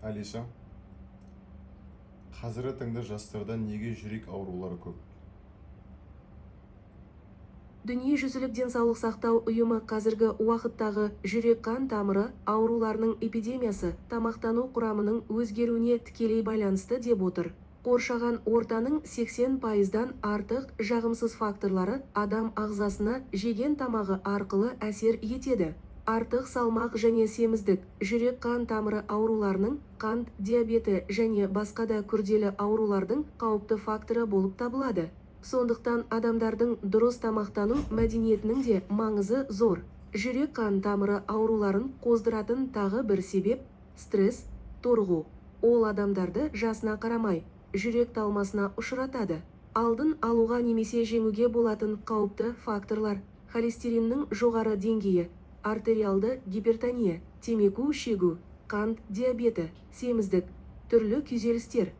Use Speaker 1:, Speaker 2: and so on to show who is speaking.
Speaker 1: Алиса, қазіргі таңда жастарда неге жүрек аурулары көп?
Speaker 2: Дүниежүзілік денсаулық сақтау ұйымы қазіргі уақыттағы жүрек-қан тамыры ауруларының эпидемиясы тамақтану құрамының өзгеруіне тікелей байланысты деп отыр. Қоршаған ортаның 80%-дан артық жағымсыз факторлары адам ағзасына жеген тамағы арқылы әсер етеді. Артық салмақ және семіздік, жүрек-қан тамыры ауруларының, қант диабеті және басқа да күрделі аурулардың қауіпті факторы болып табылады. Сондықтан адамдардың дұрыс тамақтану мәдениетінің де маңызы зор. Жүрек-қан тамыры ауруларын қоздыратын тағы бір себеп – стресс, торығу. Ол адамдарды жасына қарамай, жүрек талмасына ұшыратады. Алдын алуға немесе жеңуге болатын қауіпті факторлар: холестериннің жоғары деңгейі, артериалды гипертония, темекі шегу, қант диабеті, семіздік, түрлі күйзелістер.